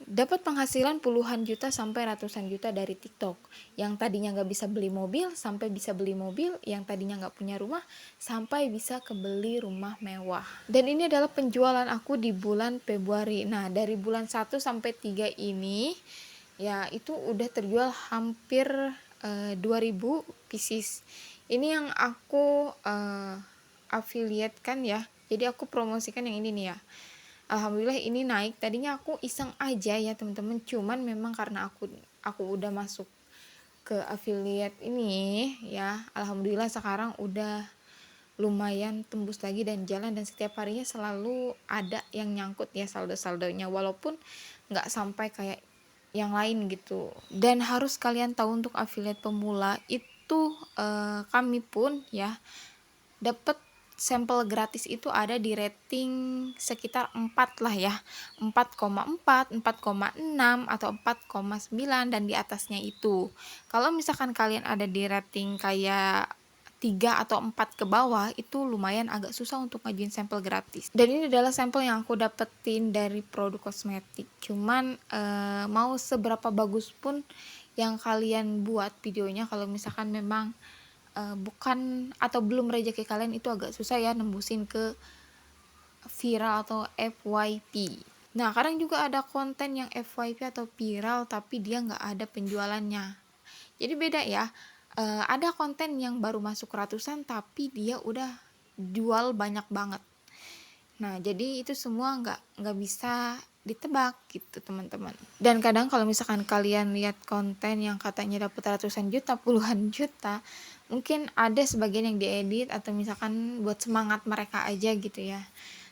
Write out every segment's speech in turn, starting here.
dapat penghasilan puluhan juta sampai ratusan juta dari TikTok. Yang tadinya nggak bisa beli mobil sampai bisa beli mobil, yang tadinya nggak punya rumah sampai bisa kebeli rumah mewah. Dan ini adalah penjualan aku di bulan Februari. Nah, dari bulan 1 sampai 3 ini ya itu udah terjual hampir 2000 pieces. Ini yang aku affiliate kan ya. Jadi aku promosikan yang ini nih ya. Alhamdulillah ini naik. Tadinya aku iseng aja ya teman-teman, cuman memang karena aku udah masuk ke affiliate ini ya, alhamdulillah sekarang udah lumayan tembus lagi dan jalan, dan setiap harinya selalu ada yang nyangkut ya saldo-saldonya, walaupun nggak sampai kayak yang lain gitu. Dan harus kalian tahu, untuk affiliate pemula itu kami pun ya dapat sampel gratis itu ada di rating sekitar 4 lah ya, 4,4, 4,6 atau 4,9 dan di atasnya itu. Kalau misalkan kalian ada di rating kayak 3 atau 4 ke bawah, itu lumayan agak susah untuk ngajuin sampel gratis. Dan ini adalah sampel yang aku dapetin dari produk kosmetik. Cuman mau seberapa bagus pun yang kalian buat videonya, kalau misalkan memang bukan atau belum rezeki kalian, itu agak susah ya nembusin ke viral atau FYP. Nah, kadang juga ada konten yang FYP atau viral tapi dia nggak ada penjualannya. Jadi beda ya. Ada konten yang baru masuk ratusan tapi dia udah jual banyak banget. Nah, jadi itu semua nggak bisa ditebak gitu teman-teman. Dan kadang kalau misalkan kalian lihat konten yang katanya dapat ratusan juta, puluhan juta, mungkin ada sebagian yang diedit atau misalkan buat semangat mereka aja gitu ya.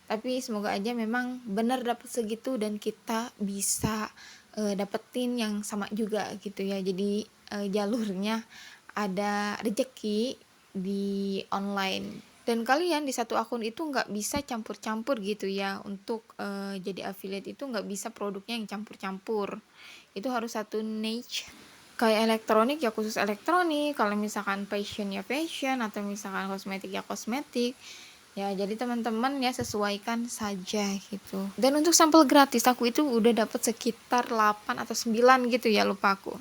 Tapi semoga aja memang benar dapat segitu dan kita bisa dapetin yang sama juga gitu ya. Jadi jalurnya ada rezeki di online. Dan kalian di satu akun itu nggak bisa campur-campur gitu ya. Untuk jadi affiliate itu nggak bisa produknya yang campur-campur. Itu harus satu niche. Kayak elektronik ya khusus elektronik, kalau misalkan fashion ya fashion, atau misalkan kosmetik ya kosmetik. Ya, jadi teman-teman ya sesuaikan saja gitu. Dan untuk sampel gratis aku itu udah dapat sekitar 8 atau 9 gitu ya, lupa aku.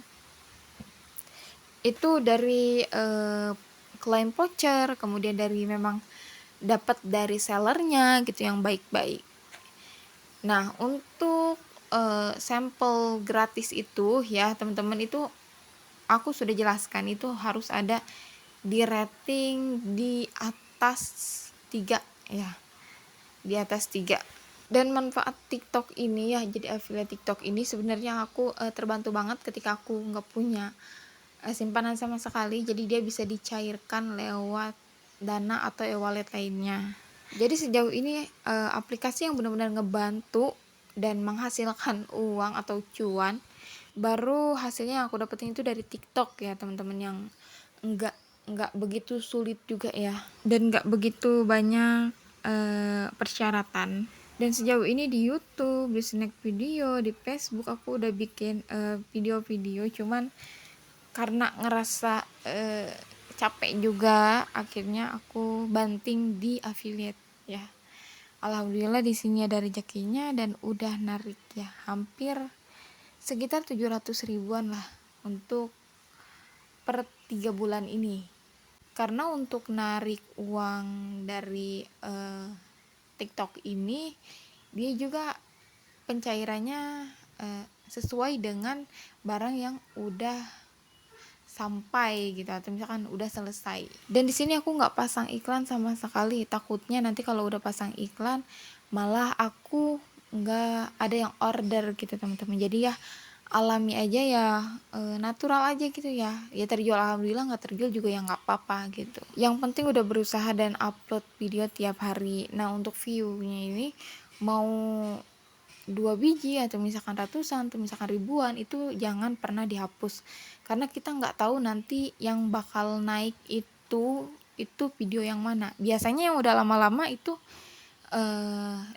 Itu dari klaim voucher, kemudian dari memang dapat dari sellernya gitu yang baik-baik. Nah, untuk sampel gratis itu ya teman-teman, itu aku sudah jelaskan itu harus ada di rating di atas 3 ya, di atas 3. Dan manfaat TikTok ini ya, jadi affiliate TikTok ini sebenarnya aku terbantu banget ketika aku nggak punya simpanan sama sekali. Jadi dia bisa dicairkan lewat Dana atau e-wallet lainnya. Jadi sejauh ini aplikasi yang benar-benar ngebantu dan menghasilkan uang atau cuan, baru hasilnya yang aku dapetin itu dari TikTok ya teman-teman, yang nggak begitu sulit juga ya, dan nggak begitu banyak persyaratan. Dan sejauh ini di YouTube, di Snack Video, di Facebook aku udah bikin video-video, cuman karena ngerasa capek juga, akhirnya aku banting di affiliate ya. Alhamdulillah di sini ada rezekinya dan udah narik ya hampir sekitar 700 ribuan lah untuk per 3 bulan ini. Karena untuk narik uang dari TikTok ini, dia juga pencairannya sesuai dengan barang yang udah sampai gitu, atau misalkan udah selesai. Dan di sini aku nggak pasang iklan sama sekali, takutnya nanti kalau udah pasang iklan malah aku nggak ada yang order gitu teman-teman. Jadi ya alami aja ya, natural aja gitu ya. Ya terjual alhamdulillah, nggak terjual juga ya nggak apa-apa gitu. Yang penting udah berusaha dan upload video tiap hari. Nah, untuk view-nya ini mau 2 biji atau misalkan ratusan atau misalkan ribuan, itu jangan pernah dihapus, karena kita nggak tahu nanti yang bakal naik itu video yang mana. Biasanya yang udah lama-lama itu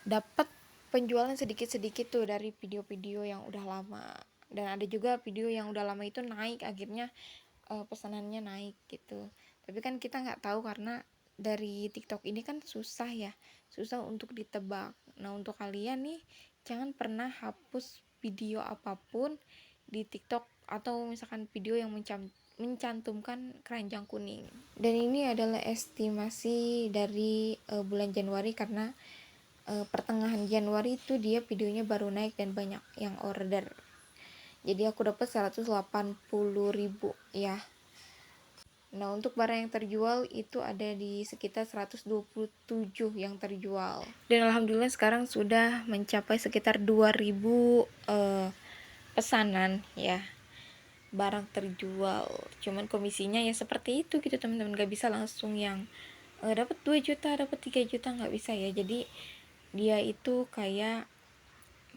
dapat penjualan sedikit-sedikit tuh dari video-video yang udah lama, dan ada juga video yang udah lama itu naik, akhirnya pesanannya naik gitu. Tapi kan kita nggak tahu, karena dari TikTok ini kan susah ya, susah untuk ditebak. Nah, untuk kalian nih jangan pernah hapus video apapun di TikTok atau misalkan video yang mencantumkan keranjang kuning. Dan ini adalah estimasi dari bulan Januari, karena pertengahan Januari itu dia videonya baru naik dan banyak yang order. Jadi aku dapat 180.000 ya. Nah, untuk barang yang terjual itu ada di sekitar 127 yang terjual. Dan alhamdulillah sekarang sudah mencapai sekitar 2000 pesanan ya, barang terjual. Cuman komisinya ya seperti itu gitu teman-teman, gak bisa langsung yang dapat 2 juta, dapat 3 juta, nggak bisa ya. Jadi dia itu kayak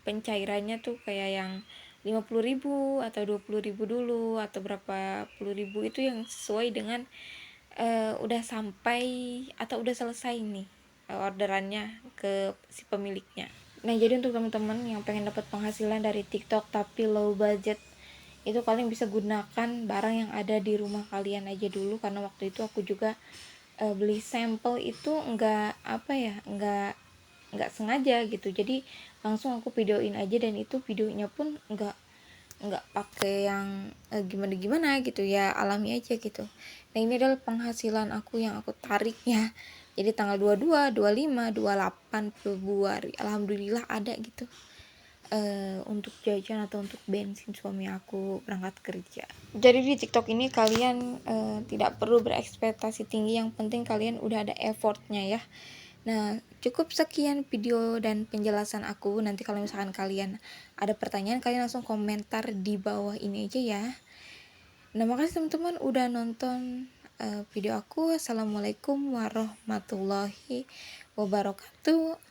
pencairannya tuh kayak yang 50.000 atau 20.000 dulu, atau berapa puluh ribu, itu yang sesuai dengan udah sampai atau udah selesai nih orderannya ke si pemiliknya. Nah, jadi untuk teman-teman yang pengen dapat penghasilan dari TikTok tapi low budget, itu kalian bisa gunakan barang yang ada di rumah kalian aja dulu, karena waktu itu aku juga beli sampel itu nggak sengaja gitu. Jadi langsung aku videoin aja, dan itu videonya pun nggak pakai yang gimana gimana gitu ya, alami aja gitu. Nah, ini adalah penghasilan aku yang aku tarik ya. Jadi tanggal 22, 25, 28 Februari alhamdulillah ada gitu untuk jajan atau untuk bensin suami aku berangkat kerja. Jadi di TikTok ini kalian tidak perlu berekspektasi tinggi, yang penting kalian udah ada effortnya ya. Nah, cukup sekian video dan penjelasan aku. Nanti kalau misalkan kalian ada pertanyaan, kalian langsung komentar di bawah ini aja ya. Nah, makasih teman-teman udah nonton video aku. Assalamualaikum warahmatullahi wabarakatuh.